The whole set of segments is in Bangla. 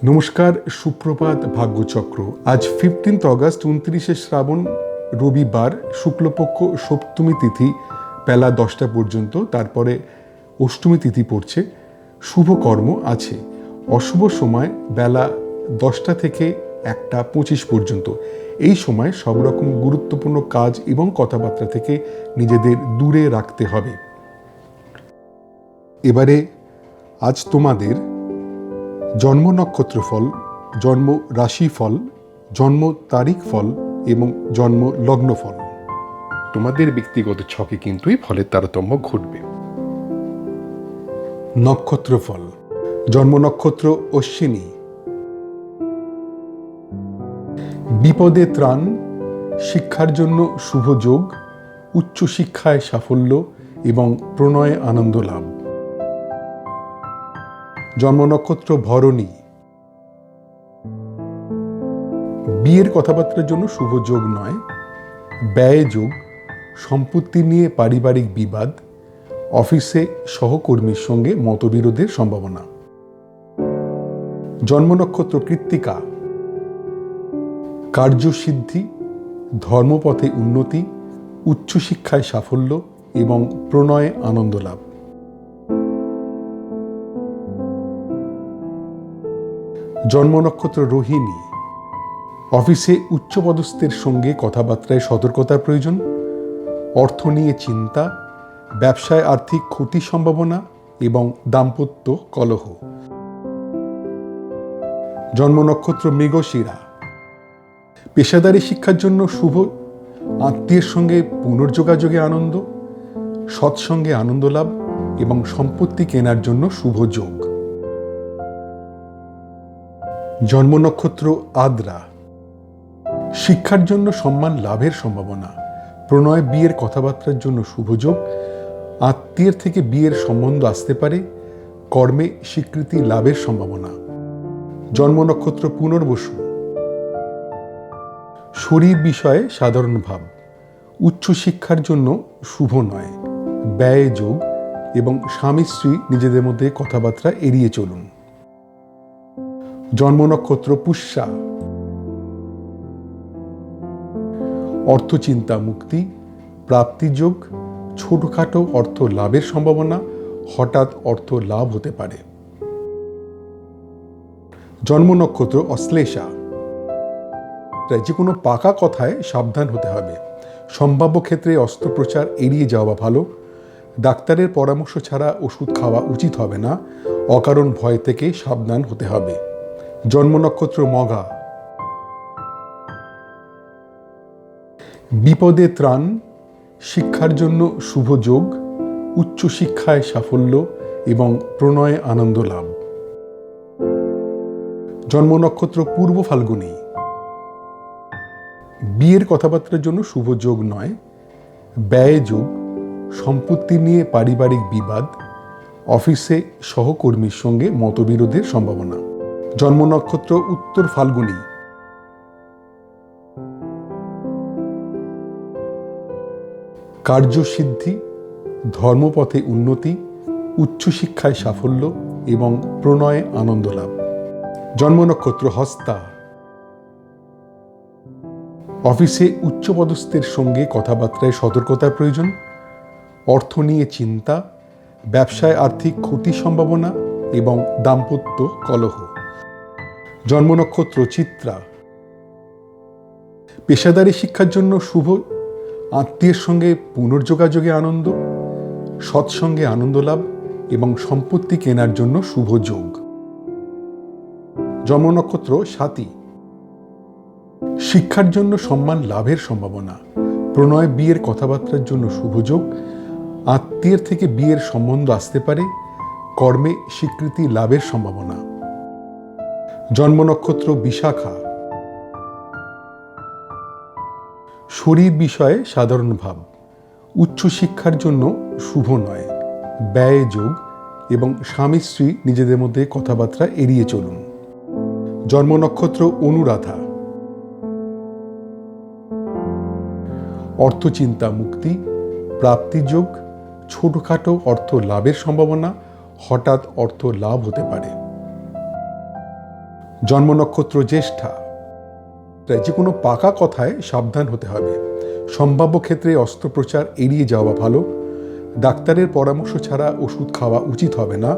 নমস্কার, সুপ্রভাত, ভাগ্যচক্র। আজ 15 অগস্ট, 29শে শ্রাবণ, রবিবার, শুক্লপক্ষ, সপ্তমী তিথি বেলা 10টা পর্যন্ত। তারপরে অষ্টমী তিথি পড়ছে। শুভ কর্ম আছে। অশুভ সময় বেলা 10টা থেকে 1টা 25 পর্যন্ত। এই সময় সব রকম গুরুত্বপূর্ণ কাজ এবং কথাবার্তা থেকে নিজেদের দূরে রাখতে হবে। এবারে আজ তোমাদের জন্ম নক্ষত্র ফল, জন্ম রাশি ফল, জন্ম তারিখ ফল এবং জন্ম লগ্ন ফল। তোমাদের ব্যক্তিগত ছকে কিন্তু এই ফলের তারতম্য ঘটবে। নক্ষত্র ফল। জন্ম নক্ষত্র অশ্বিনী। বিপদে ত্রাণ, শিক্ষার জন্য শুভ যোগ, উচ্চ শিক্ষায় সাফল্য এবং প্রণয়ে আনন্দ লাভ। জন্ম নক্ষত্র ভরণী। বিয়ের কথাবার্তার জন্য শুভ যোগ নয়, ব্যয় যোগ, সম্পত্তি নিয়ে পারিবারিক বিবাদ, অফিসে সহকর্মীর সঙ্গে মতবিরোধের সম্ভাবনা। জন্ম নক্ষত্র কৃত্তিকা। কার্যসিদ্ধি, ধর্মপথে উন্নতি, উচ্চশিক্ষায় সাফল্য এবং প্রণয়ে আনন্দ লাভ। জন্ম নক্ষত্র রোহিণী। অফিসে উচ্চপদস্থের সঙ্গে কথাবার্তায় সতর্কতার প্রয়োজন, অর্থ নিয়ে চিন্তা, ব্যবসায় আর্থিক ক্ষতির সম্ভাবনা এবং দাম্পত্য কলহ। জন্ম নক্ষত্র মৃগশিরা। পেশাদারী শিক্ষার জন্য শুভ, আত্মীয়ের সঙ্গে পুনর্যোগাযোগে আনন্দ, সৎসঙ্গে আনন্দ লাভ এবং সম্পত্তি কেনার জন্য শুভ যোগ। জন্ম নক্ষত্র আদ্রা। শিক্ষার জন্য সম্মান লাভের সম্ভাবনা, প্রণয় বিয়ের কথাবার্তার জন্য শুভ যোগ, আত্মীয়ের থেকে বিয়ের সম্বন্ধ আসতে পারে, কর্মে স্বীকৃতি লাভের সম্ভাবনা। জন্ম নক্ষত্র পুনর্বসু। শরীর বিষয়ে সাধারণ ভাব, উচ্চশিক্ষার জন্য শুভ নয়, ব্যয় যোগ এবং স্বামী স্ত্রী নিজেদের মধ্যে কথাবার্তা এড়িয়ে চলুন। জন্ম নক্ষত্র পুষ্যা। অর্থচিন্তা মুক্তি, প্রাপ্তিযোগ, ছোটখাটো অর্থ লাভের সম্ভাবনা, হঠাৎ অর্থ লাভ হতে পারে। জন্ম নক্ষত্র অশ্লেষা। যে কোনো পাকা কথায় সাবধান হতে হবে, সম্ভাব্য ক্ষেত্রে অস্ত্রোপচার এড়িয়ে যাওয়া ভালো, ডাক্তারের পরামর্শ ছাড়া ওষুধ খাওয়া উচিত হবে না, অকারণ ভয় থেকে সাবধান হতে হবে। জন্ম নক্ষত্র মঘা। বিপদে ত্রাণ, শিক্ষার জন্য শুভ যোগ, উচ্চশিক্ষায় সাফল্য এবং প্রণয়ে আনন্দ লাভ। জন্ম নক্ষত্র পূর্ব ফাল্গুনী। বিয়ের কথাবার্তার জন্য শুভ যোগ নয়, ব্যয় যোগ, সম্পত্তি নিয়ে পারিবারিক বিবাদ, অফিসে সহকর্মীর সঙ্গে মতবিরোধের সম্ভাবনা। জন্ম নক্ষত্র উত্তর ফাল্গুনী। কার্যসিদ্ধি, ধর্মপথে উন্নতি, উচ্চশিক্ষায় সাফল্য এবং প্রণয়ে আনন্দ লাভ। জন্ম নক্ষত্র হস্তা। অফিসে উচ্চপদস্থের সঙ্গে কথাবার্তায় সতর্কতার প্রয়োজন, অর্থ নিয়ে চিন্তা, ব্যবসায় আর্থিক ক্ষতির সম্ভাবনা এবং দাম্পত্য কলহ। জন্ম নক্ষত্র চিত্রা। পেশাদারী শিক্ষার জন্য শুভ, আত্মীয়ের সঙ্গে পুনর্যোগাযোগে আনন্দ, সৎসঙ্গে আনন্দ লাভ এবং সম্পত্তি কেনার জন্য শুভ যোগ। জন্ম নক্ষত্র স্বাতী। শিক্ষার জন্য সম্মান লাভের সম্ভাবনা, প্রণয় বিয়ের কথাবার্তার জন্য শুভ যোগ, আত্মীয়ের থেকে বিয়ের সম্বন্ধ আসতে পারে, কর্মে স্বীকৃতি লাভের সম্ভাবনা। জন্ম নক্ষত্র বিশাখা। শরীর বিষয়ে সাধারণ ভাব, উচ্চশিক্ষার জন্য শুভ নয়, ব্যয় যোগ এবং স্বামী স্ত্রী নিজেদের মধ্যে কথাবার্তা এড়িয়ে চলুন। জন্ম নক্ষত্র অনুরাধা। অর্থচিন্তা মুক্তি, প্রাপ্তিযোগ, ছোটখাটো অর্থ লাভের সম্ভাবনা, হঠাৎ অর্থ লাভ হতে পারে। জন্ম নক্ষত্র জ্যেষ্ঠা, যে কোনো পাকা কথায় সাবধান হতে হবে। সম্ভাব্য ক্ষেত্রে অস্ত্রোপচার এড়িয়ে যাওয়া ভালো। ডাক্তারের পরামর্শ ছাড়া ওষুধ খাওয়া উচিত হবে না।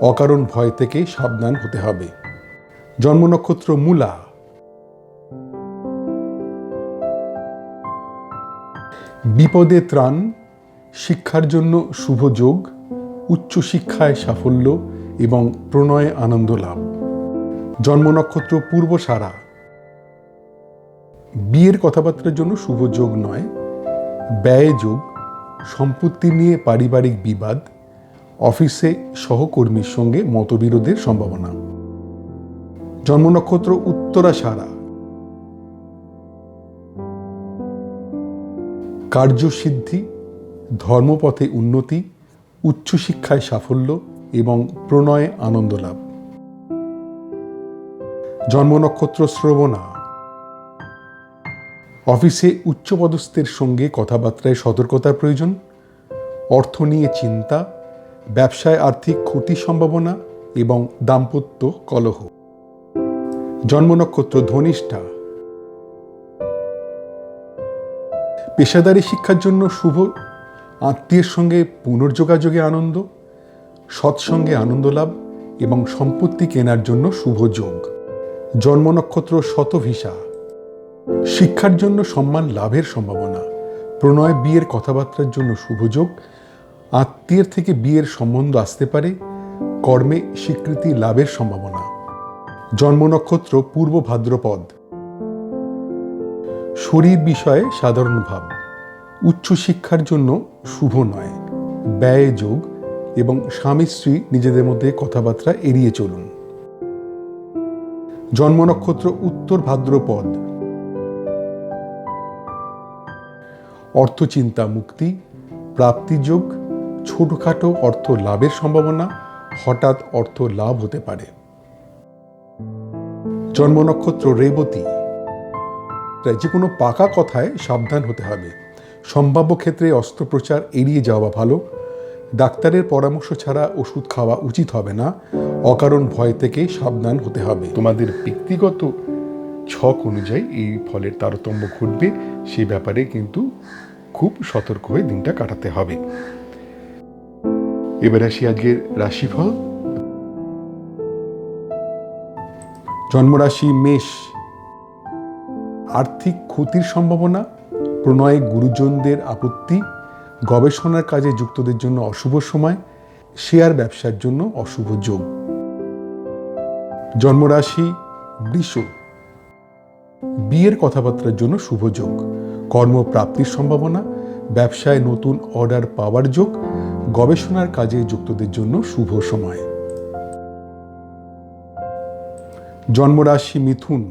অকারণ ভয় থেকে সাবধান হতে হবে। জন্ম নক্ষত্র মূলা, বিপদে ত্রাণ, শিক্ষার জন্য শুভ যোগ, উচ্চশিক্ষায় সাফল্য এবং প্রণয়ে আনন্দ লাভ। জন্ম নক্ষত্র পূর্বসারা, বিয়ের কথাবার্তার জন্য শুভ যোগ নয়, ব্যয় যোগ, সম্পত্তি নিয়ে পারিবারিক বিবাদ, অফিসে সহকর্মীর সঙ্গে মতবিরোধের সম্ভাবনা। জন্ম নক্ষত্র উত্তরাষাঢ়া, কার্যসিদ্ধি, ধর্মপথে উন্নতি, উচ্চশিক্ষায় সাফল্য এবং প্রণয়ে আনন্দ লাভ। জন্ম নক্ষত্র শ্রবণা, অফিসে উচ্চপদস্থের সঙ্গে কথাবার্তায় সতর্কতার প্রয়োজন, অর্থ নিয়ে চিন্তা, ব্যবসায় আর্থিক ক্ষতির সম্ভাবনা এবং দাম্পত্য কলহ। জন্ম নক্ষত্র ধনিষ্ঠা, পেশাদারী শিক্ষার জন্য শুভ, আত্মীয়ের সঙ্গে পুনর্যোগাযোগে আনন্দ, সৎসঙ্গে আনন্দ লাভ এবং সম্পত্তি কেনার জন্য শুভ যোগ। জন্ম নক্ষত্র শতভিষা, শিক্ষার জন্য সম্মান লাভের সম্ভাবনা, প্রণয় বিয়ের কথাবার্তার জন্য শুভ যোগ, আত্মীয়ের থেকে বিয়ের সম্বন্ধ আসতে পারে, কর্মে স্বীকৃতি লাভের সম্ভাবনা। জন্ম নক্ষত্র পূর্ব ভাদ্রপদ, শরীর বিষয়ে সাধারণ ভাব, উচ্চশিক্ষার জন্য শুভ নয়, ব্যয় যোগ এবং স্বামী স্ত্রী নিজেদের মধ্যে কথাবার্তা এড়িয়ে চলুন। জন্ম নক্ষত্র উত্তর ভাদ্রপদ, অর্থচিন্তা মুক্তি, প্রাপ্তিযোগ, ছোটখাটো অর্থ লাভের সম্ভাবনা, হঠাৎ অর্থ লাভ হতে পারে। জন্ম নক্ষত্র রেবতী, যে কোনো পাকা কথায় সাবধান হতে হবে। সম্ভাব্য ক্ষেত্রে অস্ত্রোপচার এড়িয়ে যাওয়া ভালো। ডাক্তারের পরামর্শ ছাড়া ওষুধ খাওয়া উচিত হবে না। অকারণ ভয় থেকে সাবধান হতে হবে। তোমাদের ব্যক্তিগত ছক অনুযায়ী এই ফলের তারতম্য ঘটবে, সেই ব্যাপারে কিন্তু খুব সতর্ক হয়ে দিনটা কাটাতে হবে। এবার আসি আজকের রাশিফল। জন্মরাশি মেষ, আর্থিক ক্ষতির সম্ভাবনা, প্রণয়ে গুরুজনদের আপত্তি, গবেষণার কাজে যুক্তদের জন্য অশুভ সময়, শেয়ার ব্যবসার জন্য অশুভ যোগ। জন্মরাশি বৃষ, বিয়ের কথাবার্তার জন্য শুভ যোগ, কর্মপ্রাপ্তির সম্ভাবনা, ব্যবসায় নতুন অর্ডার পাওয়ার যোগ, গবেষণার কাজে যুক্তদের জন্য শুভ সময়। জন্মরাশি মিথুন,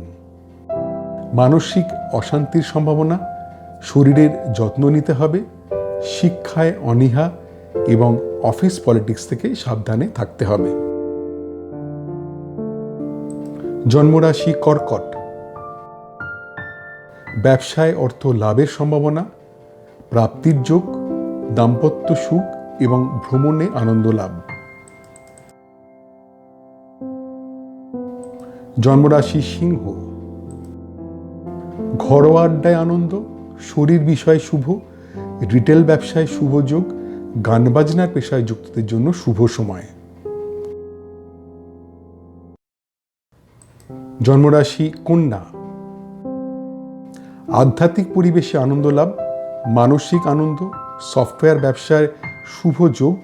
মানসিক অশান্তির সম্ভাবনা, শরীরের যত্ন নিতে হবে, শিক্ষায় অনীহা এবং অফিস পলিটিক্স থেকে সাবধানে থাকতে হবে। জন্মরাশি কর্কট, ব্যবসায় অর্থ লাভের সম্ভাবনা, প্রাপ্তির যোগ, দাম্পত্য সুখ এবং ভ্রমণে আনন্দ লাভ। জন্মরাশি সিংহ, ঘরোয়া আড্ডায় আনন্দ, শরীর বিষয়ে শুভ, রিটেল ব্যবসায় শুভ যোগ, গান বাজনার পেশায় যুক্তদের জন্য শুভ সময়। জন্মরাশি কন্যা, আধ্যাত্মিক পরিবেশে আনন্দ লাভ, মানসিক আনন্দ, সফটওয়্যার ব্যবসায় শুভ যোগ,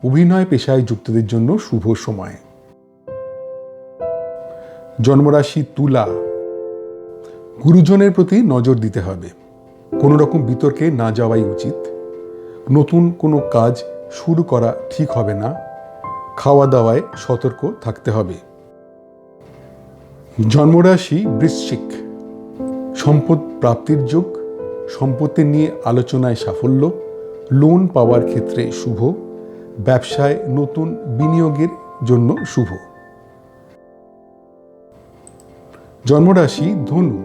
অভিনয় পেশায় যুক্তদের জন্য শুভ সময়। জন্মরাশি তুলা, গুরুজনের প্রতি নজর দিতে হবে, কোনো রকম বিতর্কে না যাওয়াই উচিত, নতুন কোনো কাজ শুরু করা ঠিক হবে না, খাওয়া দাওয়ায় সতর্ক থাকতে হবে। জন্মরাশি বৃশ্চিক, সম্পদ প্রাপ্তির যোগ, সম্পত্তি নিয়ে আলোচনায় সাফল্য, লোন পাওয়ার ক্ষেত্রে শুভ, ব্যবসায় নতুন বিনিয়োগের জন্য শুভ। জন্মরাশি ধনু,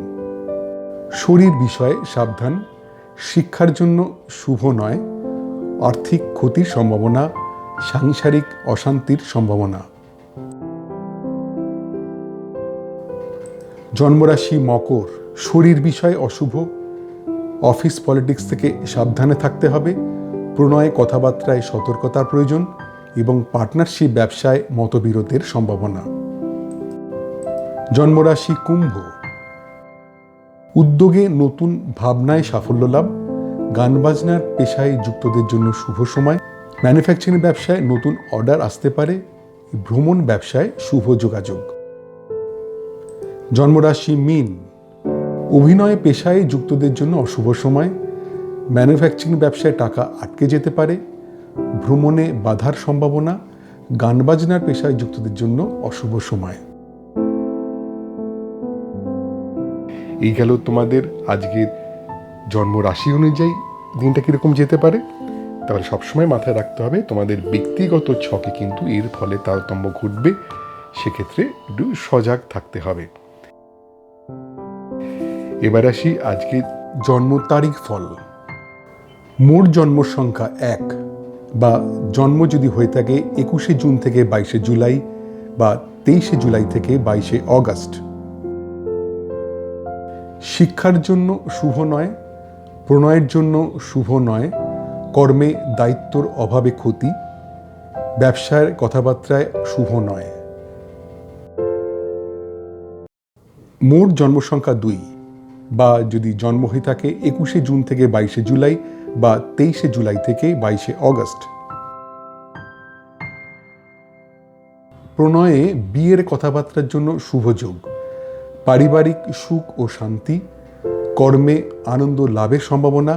শরীর বিষয়ে সাবধান, শিক্ষার জন্য শুভ নয়, আর্থিক ক্ষতির সম্ভাবনা, সাংসারিক অশান্তির সম্ভাবনা। জন্মরাশি মকর, শরীর বিষয়ে অশুভ, অফিস পলিটিক্স থেকে সাবধানে থাকতে হবে, প্রণয়ে কথাবার্তায় সতর্কতার প্রয়োজন এবং পার্টনারশিপ ব্যবসায় মতবিরোধের সম্ভাবনা। জন্মরাশি কুম্ভ, উদ্যোগে নতুন ভাবনায় সাফল্য লাভ, গান বাজনার পেশায় যুক্তদের জন্য শুভ সময়, ম্যানুফ্যাকচারিং ব্যবসায় নতুন অর্ডার আসতে পারে, ভ্রমণ ব্যবসায় শুভ যোগাযোগ। জন্মরাশি মীন, অভিনয় পেশায় যুক্তদের জন্য অশুভ সময়, ম্যানুফ্যাকচারিং ব্যবসায় টাকা আটকে যেতে পারে, ভ্রমণে বাধার সম্ভাবনা, গান বাজনার পেশায় যুক্তদের জন্য অশুভ সময়। এই গেল তোমাদের আজকের জন্ম রাশি অনুযায়ী দিনটা কীরকম যেতে পারে। তাহলে সবসময় মাথায় রাখতে হবে তোমাদের ব্যক্তিগত ছকে কিন্তু এর ফলে তারতম্য ঘটবে, সেক্ষেত্রে একটু সজাগ থাকতে হবে। এবার আসি আজকে জন্ম তারিখ ফল। মোট জন্ম সংখ্যা 1 বা জন্ম যদি হয়ে থাকে 21শে জুন থেকে 22শে জুলাই বা 23শে জুলাই থেকে 22শে অগস্ট। শিক্ষার জন্য শুভ নয়, প্রণয়ের জন্য শুভ নয়, কর্মে দায়িত্বর অভাবে ক্ষতি, ব্যবসার কথাবার্তায় শুভ নয়। মোট জন্ম সংখ্যা 2 বা যদি জন্ম হয়ে থাকে 21শে জুন থেকে 22শে জুলাই বা 23শে জুলাই থেকে 22শে অগস্ট। প্রণয়ে বিয়ের কথাবার্তার জন্য শুভ যোগ, পারিবারিক সুখ ও শান্তি, কর্মে আনন্দ লাভের সম্ভাবনা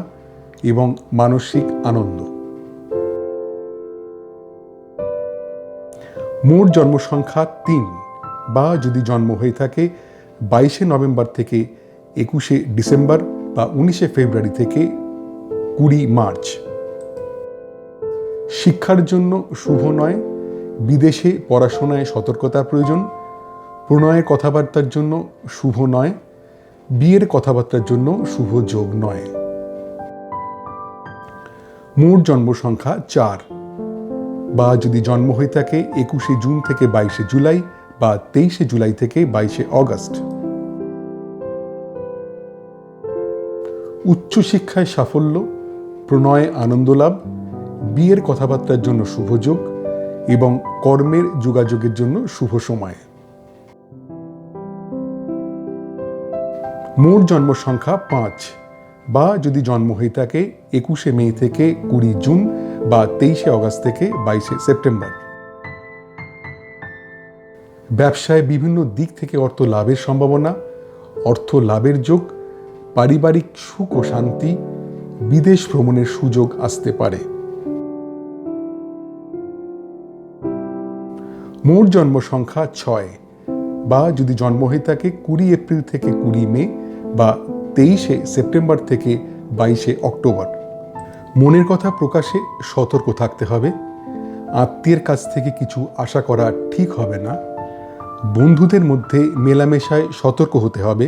এবং মানসিক আনন্দ। মোট জন্ম সংখ্যা 3 বা যদি জন্ম হয়ে থাকে 22শে নভেম্বর থেকে 21শে ডিসেম্বর বা 19শে ফেব্রুয়ারি থেকে 20 মার্চ। শিক্ষার জন্য শুভ নয়, বিদেশে পড়াশোনায় সতর্কতার প্রয়োজন, প্রণয়ের কথাবার্তার জন্য শুভ নয়, বিয়ের কথাবার্তার জন্য শুভ যোগ নয়। মোট জন্ম সংখ্যা 4 বা যদি জন্ম হয়ে থাকে 21শে জুন থেকে 22শে জুলাই বা 23শে জুলাই থেকে 22শে অগস্ট। উচ্চশিক্ষায় সাফল্য, প্রণয়ে আনন্দ লাভ, বিয়ের কথাবার্তার জন্য শুভ যোগ এবং কর্মের যোগাযোগের জন্য শুভ সময়। মোট জন্ম সংখ্যা 5 বা যদি জন্ম হয়ে থাকে 21শে মে থেকে 20 জুন বা 23শে অগস্ট থেকে 22শে সেপ্টেম্বর। ব্যবসায় বিভিন্ন দিক থেকে অর্থ লাভের সম্ভাবনা, অর্থ লাভের যোগ, পারিবারিক সুখ ও শান্তি, বিদেশ ভ্রমণের সুযোগ আসতে পারে। মোট জন্ম সংখ্যা 6 বা যদি জন্ম হয়ে থাকে 20 এপ্রিল থেকে 20 মে বা 23শে সেপ্টেম্বর থেকে 22শে অক্টোবর। মনের কথা প্রকাশে সতর্ক থাকতে হবে, আত্মীয়ের কাছ থেকে কিছু আশা করা ঠিক হবে না, বন্ধুদের মধ্যে মেলামেশায় সতর্ক হতে হবে,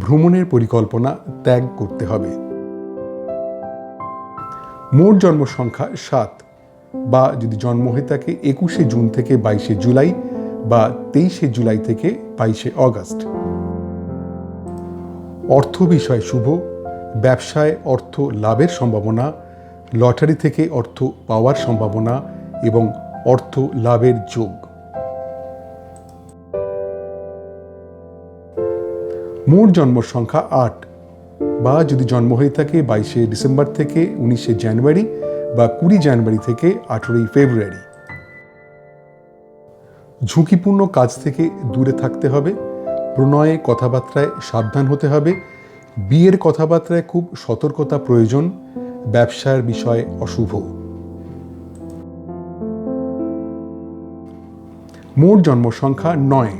ভ্রমণের পরিকল্পনা ত্যাগ করতে হবে। মোট জন্ম সংখ্যা 7 বা যদি জন্ম হয়ে থাকে 21শে জুন থেকে 22শে জুলাই বা 23শে জুলাই থেকে 22শে অগস্ট। অর্থ বিষয় শুভ, ব্যবসায় অর্থ লাভের সম্ভাবনা, লটারি থেকে অর্থ পাওয়ার সম্ভাবনা এবং অর্থ লাভের যোগ। মোট জন্ম সংখ্যা 8 বা যদি জন্ম হয়ে থাকে 22শে ডিসেম্বর থেকে 19শে জানুয়ারি বা 20 জানুয়ারি থেকে 18ই ফেব্রুয়ারি। ঝুঁকিপূর্ণ কাজ থেকে দূরে থাকতে হবে, প্রণয়ে কথাবার্তায় সাবধান হতে হবে, বিয়ের কথাবার্তায় খুব সতর্কতা প্রয়োজন, ব্যবসার বিষয় অশুভ। মোট জন্ম সংখ্যা 9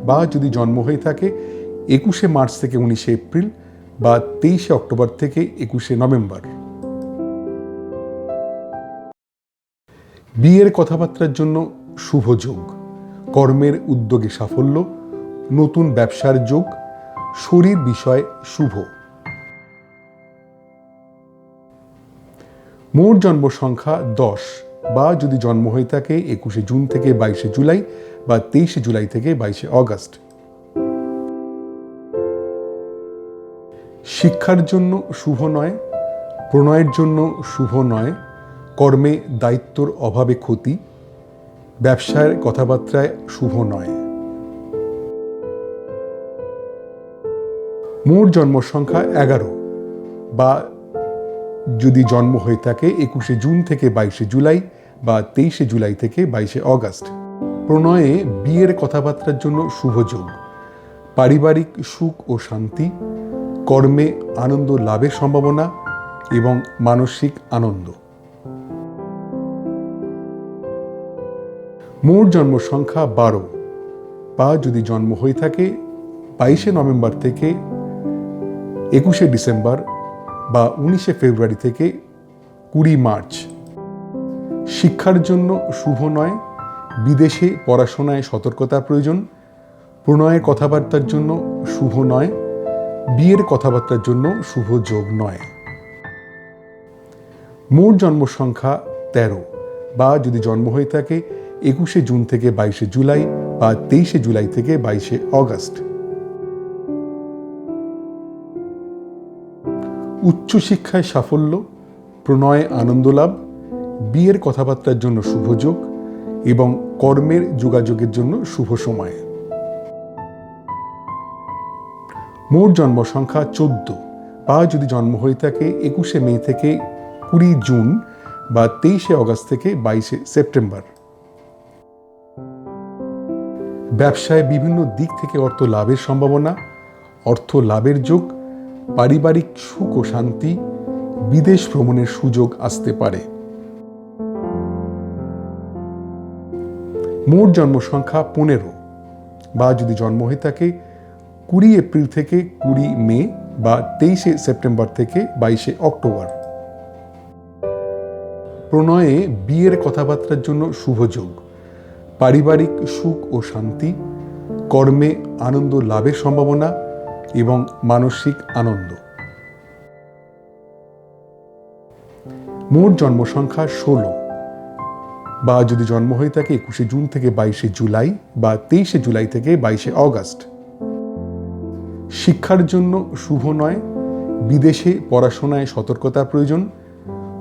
বা যদি জন্ম হয়ে থাকে 21শে মার্চ থেকে 19শে এপ্রিল বা 23শে অক্টোবর থেকে 21শে নভেম্বর। বিয়ের কথাবার্তার জন্য শুভ যোগ, কর্মের উদ্যোগে সাফল্য, নতুন ব্যবসার যোগ, শরীর বিষয় শুভ। মোট জন্ম সংখ্যা 10 বা যদি জন্ম হয়ে থাকে 21শে জুন থেকে 22শে জুলাই বা 23শে জুলাই থেকে 22শে অগস্ট। শিক্ষার জন্য শুভ নয়, প্রণয়ের জন্য শুভ নয়, কর্মে দায়িত্বর অভাবে ক্ষতি, ব্যবসার কথাবার্তায় শুভ নয়। মোট জন্ম সংখ্যা 11, বা যদি জন্ম হয়ে থাকে 21 জুন থেকে 22 জুলাই বা 23 জুলাই থেকে 22 অগস্ট। প্রণয়ে বিয়ের কথাবার্তার জন্য শুভ যোগ, পারিবারিক সুখ ও শান্তি, কর্মে আনন্দ লাভের সম্ভাবনা এবং মানসিক আনন্দ। মোট জন্ম সংখ্যা 12, বা যদি জন্ম হয়ে থাকে 22 নভেম্বর থেকে 21 ডিসেম্বর বা 19 ফেব্রুয়ারি থেকে 20 মার্চ। শিক্ষার জন্য শুভ নয়, বিদেশে পড়াশোনায় সতর্কতার প্রয়োজন, প্রণয়ের কথাবার্তার জন্য শুভ নয়, বিয়ের কথাবার্তার জন্য শুভ যোগ নয়। মোট জন্ম সংখ্যা 13, বা যদি জন্ম হয়ে থাকে 21 জুন থেকে 22 জুলাই বা 23 জুলাই থেকে 22 অগস্ট। উচ্চশিক্ষায় সাফল্য, প্রণয়ে আনন্দ লাভ, বিয়ের কথাবার্তার জন্য শুভ যোগ এবং কর্মের যোগাযোগের জন্য শুভ সময়। মোট জন্ম সংখ্যা 14, বা যদি জন্ম হয়ে থাকে 21 মে থেকে 20 জুন বা 23 অগস্ট থেকে 22 সেপ্টেম্বর। ব্যবসায় বিভিন্ন দিক থেকে অর্থ লাভের সম্ভাবনা, অর্থ লাভের যোগ, পারিবারিক সুখ ও শান্তি, বিদেশ ভ্রমণের সুযোগ আসতে পারে। মোট জন্ম সংখ্যা 15, বা যদি জন্ম হয়ে থাকে 20 এপ্রিল থেকে 20 মে বা 23 সেপ্টেম্বর থেকে 22 অক্টোবর। প্রণয়ে বিয়ের কথাবার্তার জন্য শুভ যোগ, পারিবারিক সুখ ও শান্তি, কর্মে আনন্দ লাভের সম্ভাবনা এবং মানসিক আনন্দ। মোট জন্ম সংখ্যা 16, বা যদি জন্ম হয়ে থাকে 21 জুন থেকে 22 জুলাই বা 23 জুলাই থেকে 22 অগস্ট। শিক্ষার জন্য শুভ নয়, বিদেশে পড়াশোনায় সতর্কতার প্রয়োজন,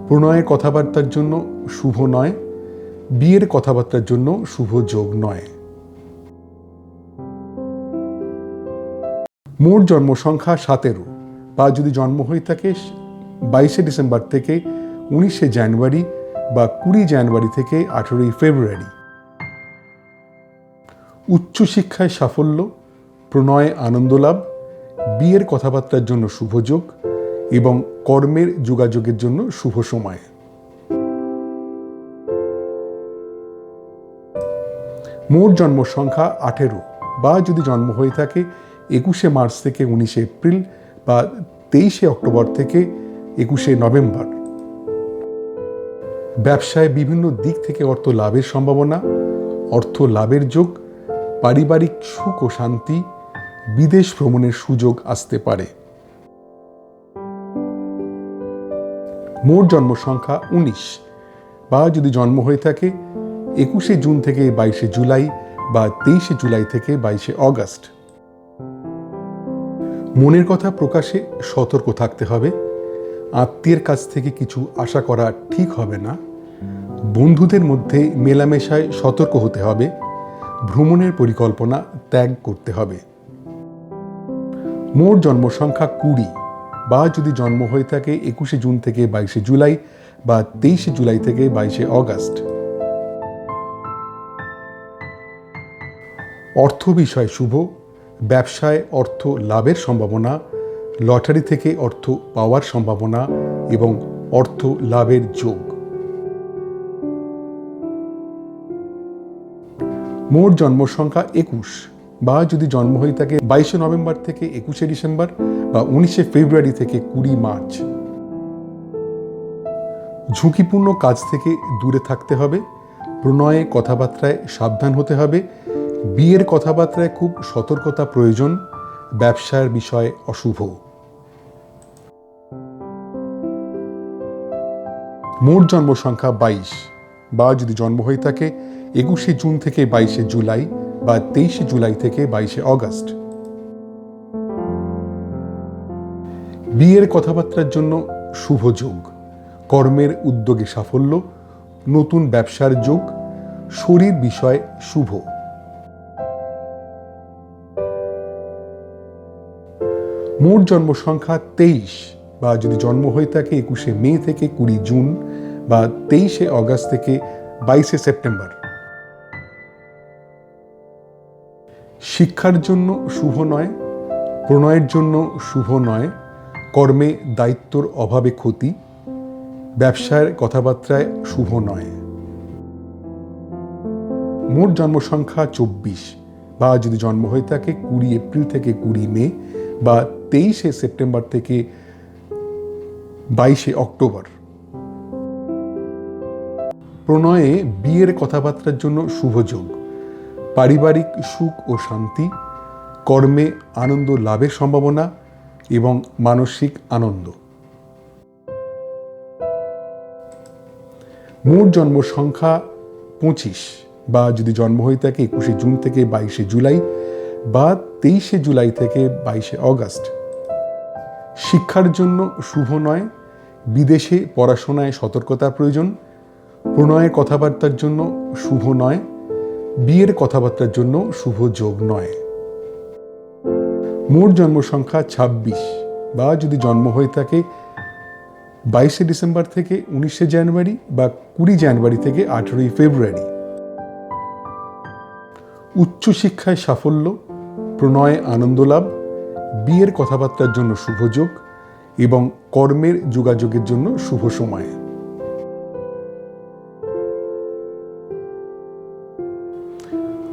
প্রণয়ের কথাবার্তার জন্য শুভ নয়, বিয়ের কথাবার্তার জন্য শুভ যোগ নয়। মোট জন্ম সংখ্যা 17, বা যদি জন্ম হয়ে থাকে 22 ডিসেম্বর থেকে 19 জানুয়ারি বা 20 জানুয়ারি থেকে 18 ফেব্রুয়ারি। উচ্চশিক্ষায় সাফল্য, প্রণয়ে আনন্দ লাভ, বিয়ের কথাবার্তার জন্য শুভ যোগ এবং কর্মের যোগাযোগের জন্য শুভ সময়। মোট জন্ম সংখ্যা 18, বা যদি জন্ম হয়ে থাকে 21 মার্চ থেকে 19 এপ্রিল বা 23 অক্টোবর থেকে 21 নভেম্বর। ব্যবসায় বিভিন্ন দিক থেকে অর্থ লাভের সম্ভাবনা, অর্থ লাভের যোগ, পারিবারিক সুখ ও শান্তি, বিদেশ ভ্রমণের সুযোগ আসতে পারে। মোট জন্ম সংখ্যা 19, বা যদি জন্ম হয়ে থাকে 21 জুন থেকে 22 জুলাই বা 23 জুলাই থেকে 22 অগস্ট। মনের কথা প্রকাশে সতর্ক থাকতে হবে, আত্মীয়ের কাছ থেকে কিছু আশা করা ঠিক হবে না, বন্ধুদের মধ্যে মেলামেশায় সতর্ক হতে হবে, ভ্রমণের পরিকল্পনা ত্যাগ করতে হবে। মোট জন্ম সংখ্যা 20, বা যদি জন্ম হয়ে থাকে 21 জুন থেকে 22 জুলাই বা 23 জুলাই থেকে 22 অগস্ট। অর্থ বিষয় শুভ, ব্যবসায় অর্থ লাভের সম্ভাবনা, লটারি থেকে অর্থ পাওয়ার সম্ভাবনা এবং অর্থ লাভের যোগ। মোট জন্ম সংখ্যা 21, বা যদি জন্ম হয়ে থাকে 22 নভেম্বর থেকে 21 ডিসেম্বর বা 19 ফেব্রুয়ারি থেকে 20 মার্চ। ঝুঁকিপূর্ণ কাজ থেকে দূরে থাকতে হবে, প্রণয়ে কথাবার্তায় সাবধান হতে হবে, বিয়ের কথাবার্তায় খুব সতর্কতা প্রয়োজন, ব্যবসার বিষয় অশুভ। মোট জন্ম সংখ্যা 22, বা যদি জন্ম হয়ে থাকে 21 জুন থেকে 22 জুলাই বা 23 জুলাই থেকে 22 অগস্ট। বিয়ের কথাবার্তার জন্য শুভ যোগ, কর্মের উদ্যোগে সাফল্য, নতুন ব্যবসার যোগ, শরীর বিষয় শুভ। মোট জন্ম সংখ্যা 23, বা যদি জন্ম হয়ে থাকে 21শে মে থেকে 20 জুন বা 23শে অগস্ট থেকে 22শে সেপ্টেম্বর। শিক্ষার জন্য শুভ নয়, প্রণয়ের জন্য শুভ নয়, কর্মে দায়িত্বর অভাবে ক্ষতি, ব্যবসার কথাবার্তায় শুভ নয়। মোট জন্ম সংখ্যা 24, বা যদি জন্ম হয়ে থাকে 20 এপ্রিল থেকে 20 মে বা 23শে সেপ্টেম্বর থেকে 22শে অক্টোবর। প্রণয়ে বিয়ের কথাবার্তার জন্য শুভ যোগ, পারিবারিক সুখ ও শান্তি, কর্মে আনন্দ লাভের সম্ভাবনা এবং মানসিক আনন্দ। মোট জন্ম সংখ্যা 25, বা যদি জন্ম হয়ে থাকে 21শে জুন থেকে 22শে জুলাই বা 23শে জুলাই থেকে 22শে অগস্ট। শিক্ষার জন্য শুভ নয়, বিদেশে পড়াশোনায় সতর্কতার প্রয়োজন, প্রণয়ের কথাবার্তার জন্য শুভ নয়, বিয়ের কথাবার্তার জন্য শুভ যোগ নয়। মোট জন্ম সংখ্যা 26, বা যদি জন্ম হয়ে থাকে 22শে ডিসেম্বর থেকে 19শে জানুয়ারি বা 20 জানুয়ারি থেকে 18ই ফেব্রুয়ারি। উচ্চশিক্ষায় সাফল্য, প্রণয়ে আনন্দ লাভ, বিয়ের কথাবার্তার জন্য শুভ যোগ এবং কর্মের যোগাযোগের জন্য শুভ সময়।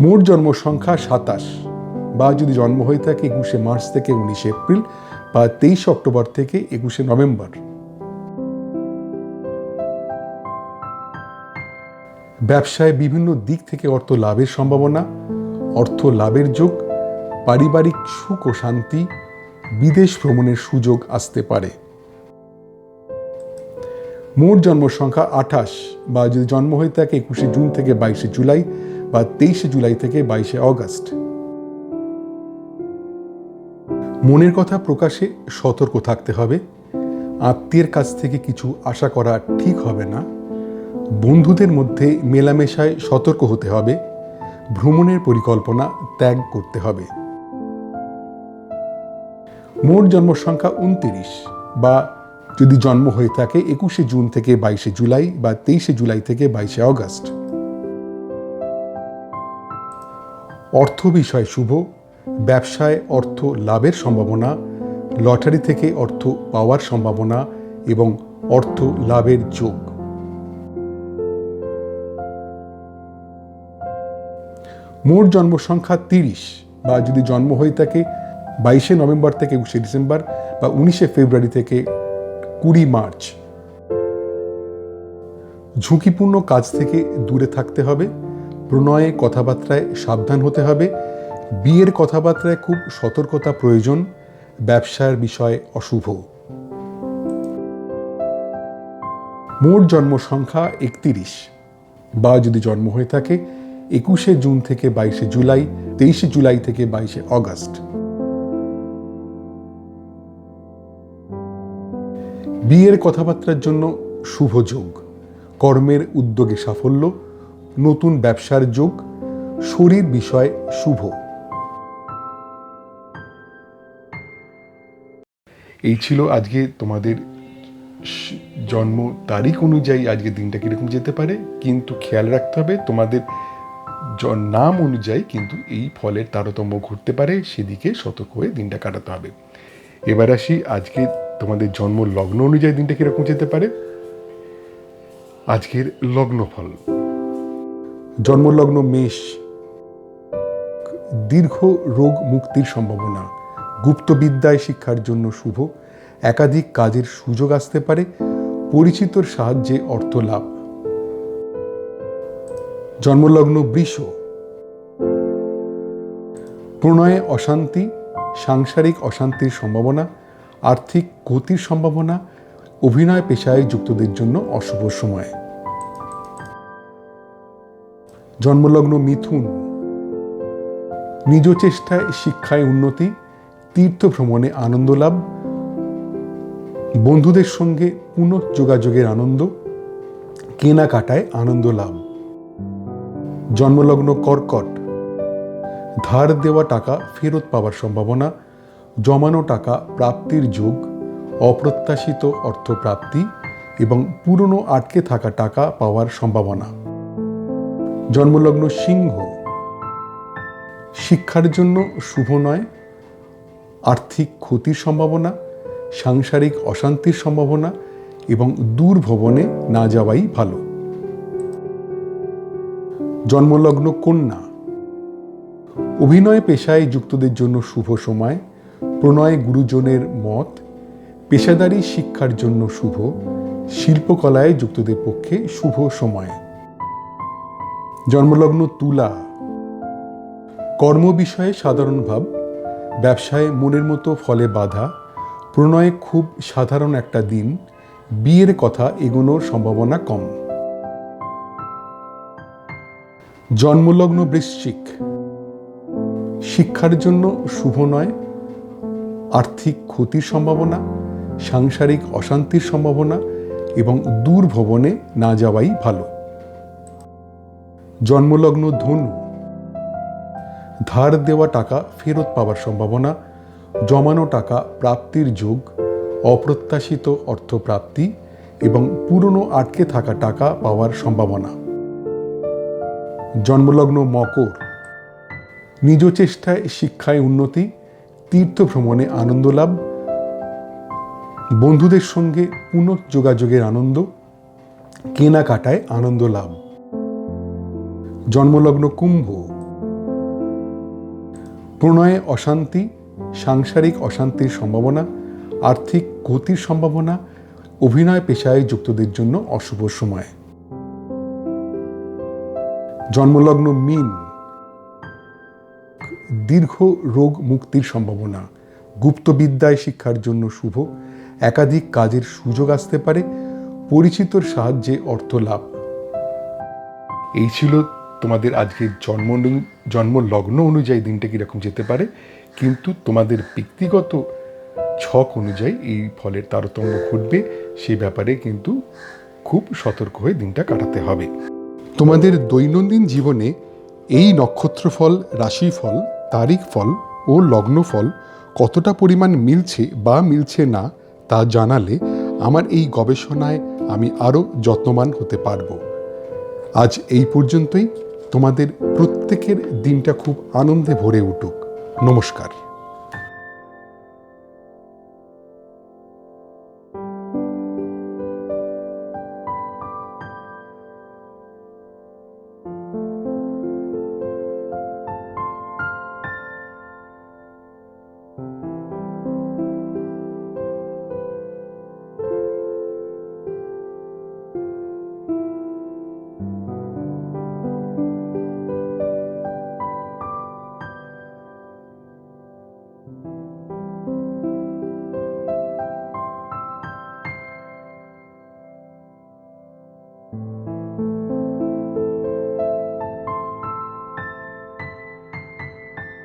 মোট জন্ম সংখ্যা 27, বা যদি জন্ম হয়ে থাকে 21শে মার্চ থেকে 19শে এপ্রিল বা 23শে অক্টোবর থেকে 21শে নভেম্বর। ব্যবসায় বিভিন্ন দিক থেকে অর্থ লাভের সম্ভাবনা, অর্থ লাভের যোগ, পারিবারিক সুখ ও শান্তি, বিদেশ ভ্রমণের সুযোগ আসতে পারে। মোট জন্ম সংখ্যা 28, বা যদি জন্ম হয়ে থাকে 21শে জুন থেকে 22শে জুলাই বা 23শে জুলাই থেকে 22শে অগস্ট। মনের কথা প্রকাশে সতর্ক থাকতে হবে, আত্মীয়ের কাছ থেকে কিছু আশা করা ঠিক হবে না, বন্ধুদের মধ্যে মেলামেশায় সতর্ক হতে হবে, ভ্রমণের পরিকল্পনা ত্যাগ করতে হবে। মোট জন্ম সংখ্যা 29, বা যদি জন্ম হয়ে থাকে 21শে জুন থেকে 22শে জুলাই বা 23শে জুলাই থেকে 22শে অগস্ট। অর্থ বিষয় শুভ, ব্যবসায় অর্থ লাভের সম্ভাবনা, লটারি থেকে অর্থ পাওয়ার সম্ভাবনা এবং অর্থ লাভের যোগ। মোট জন্ম সংখ্যা 30, বা যদি জন্ম হয়ে থাকে 22শে নভেম্বর থেকে 21শে ডিসেম্বর বা 19শে ফেব্রুয়ারি থেকে 20 মার্চ। ঝুঁকিপূর্ণ কাজ থেকে দূরে থাকতে হবে, প্রণয়ে কথাবার্তায় সাবধান হতে হবে, বিয়ের কথাবার্তায় খুব সতর্কতা প্রয়োজন, ব্যবসার বিষয় অশুভ। মোট জন্ম সংখ্যা 31, বা যদি জন্ম হয়ে থাকে 21শে জুন থেকে 22শে জুলাই, 23শে জুলাই থেকে 22শে অগস্ট। বিয়ের কথাবার্তার জন্য শুভ যোগ, কর্মের উদ্যোগে সাফল্য, নতুন ব্যবসার যোগ, শরীর বিষয় শুভ। এই ছিল আজকে তোমাদের জন্ম তারিখ অনুযায়ী আজকে দিনটা কিরকম যেতে পারে, কিন্তু খেয়াল রাখতে হবে তোমাদের নাম অনুযায়ী কিন্তু এই ফলের তারতম্য ঘটতে পারে, সেদিকে সতর্ক হয়ে দিনটা কাটাতে হবে। এবার আসি আজকে তোমাদের জন্ম লগ্ন অনুযায়ী দিনটা কিরকম যেতে পারে। আজকের লগ্নফল: জন্মলগ্ন মেষ, দীর্ঘ রোগ মুক্তির সম্ভাবনা, গুপ্তবিদ্যায় শিক্ষার জন্য শুভ, একাধিক কাজের সুযোগ আসতে পারে, পরিচিতর সাহায্যে অর্থ লাভ। জন্মলগ্ন বৃষ, প্রণয়ে অশান্তি, সাংসারিক অশান্তির সম্ভাবনা, আর্থিক ক্ষতির সম্ভাবনা, অভিনয় পেশায় যুক্তদের জন্য অশুভ সময়। জন্মলগ্ন মিথুন, নিজ চেষ্টায় শিক্ষায় উন্নতি, তীর্থ ভ্রমণে আনন্দ লাভ, বন্ধুদের সঙ্গে পুনঃযোগাযোগের আনন্দ, কেনাকাটায় আনন্দ লাভ। জন্মলগ্ন কর্কট, ধার দেওয়া টাকা ফেরত পাওয়ার সম্ভাবনা, জমানো টাকা প্রাপ্তির যোগ, অপ্রত্যাশিত অর্থপ্রাপ্তি এবং পুরনো আটকে থাকা টাকা পাওয়ার সম্ভাবনা। জন্মলগ্ন সিংহ, শিক্ষার জন্য শুভ নয়, আর্থিক ক্ষতির সম্ভাবনা, সাংসারিক অশান্তির সম্ভাবনা এবং দূর ভ্রমণে না যাওয়াই ভালো। জন্মলগ্ন কন্যা, অভিনয় পেশায় যুক্তদের জন্য শুভ সময়, প্রণয় গুরুজনের মত, পেশাদারি শিক্ষার জন্য শুভ, শিল্পকলায় যুক্তদের পক্ষে শুভ সময়। জন্মলগ্ন তুলা, কর্ম বিষয়ে সাধারণ ভাব, ব্যবসায় মনের মতো ফলে বাধা, প্রণয়ে খুব সাধারণ একটা দিন, বিয়ের কথা এগোনোর সম্ভাবনা কম। জন্মলগ্ন বৃশ্চিক, শিক্ষার জন্য শুভ নয়, আর্থিক ক্ষতির সম্ভাবনা, সাংসারিক অশান্তির সম্ভাবনা এবং দূর ভ্রমণে না যাওয়াই ভালো। জন্মলগ্ন ধনু, ধার দেওয়া টাকা ফেরত পাওয়ার সম্ভাবনা, জমানো টাকা প্রাপ্তির যোগ, অপ্রত্যাশিত অর্থপ্রাপ্তি এবং পুরনো আটকে থাকা টাকা পাওয়ার সম্ভাবনা। জন্মলগ্ন মকর, নিজ চেষ্টায় শিক্ষায় উন্নতি, তীর্থ ভ্রমণে আনন্দ লাভ, বন্ধুদের সঙ্গে পুনঃযোগাযোগের আনন্দ, কেনাকাটায় আনন্দ লাভ। জন্মলগ্ন কুম্ভ, প্রণয়ে অশান্তি, সাংসারিক অশান্তির সম্ভাবনা, আর্থিক ক্ষতির সম্ভাবনা, অভিনয় পেশায় যুক্তদের জন্য অশুভ সময়। জন্মলগ্ন মীন, দীর্ঘ রোগ মুক্তির সম্ভাবনা, গুপ্তবিদ্যায় শিক্ষার জন্য শুভ, একাধিক কাজের সুযোগ আসতে পারে, পরিচিতর সাহায্যে অর্থ লাভ। এই ছিল তোমাদের আজকের জন্ম লগ্ন অনুযায়ী দিনটা কীরকম যেতে পারে, কিন্তু তোমাদের ব্যক্তিগত ছক অনুযায়ী এই ফলের তারতম্য ঘটবে, সে ব্যাপারে কিন্তু খুব সতর্ক হয়ে দিনটা কাটাতে হবে। তোমাদের দৈনন্দিন জীবনে এই নক্ষত্রফল, রাশিফল, তারিখ ফল ও লগ্নফল কতটা পরিমাণ মিলছে বা মিলছে না তা জানালে আমার এই গবেষণায় আমি আরও যত্নবান হতে পারবো। আজ এই পর্যন্তই। তোমাদের প্রত্যেকের দিনটা খুব আনন্দে ভরে উঠুক। নমস্কার।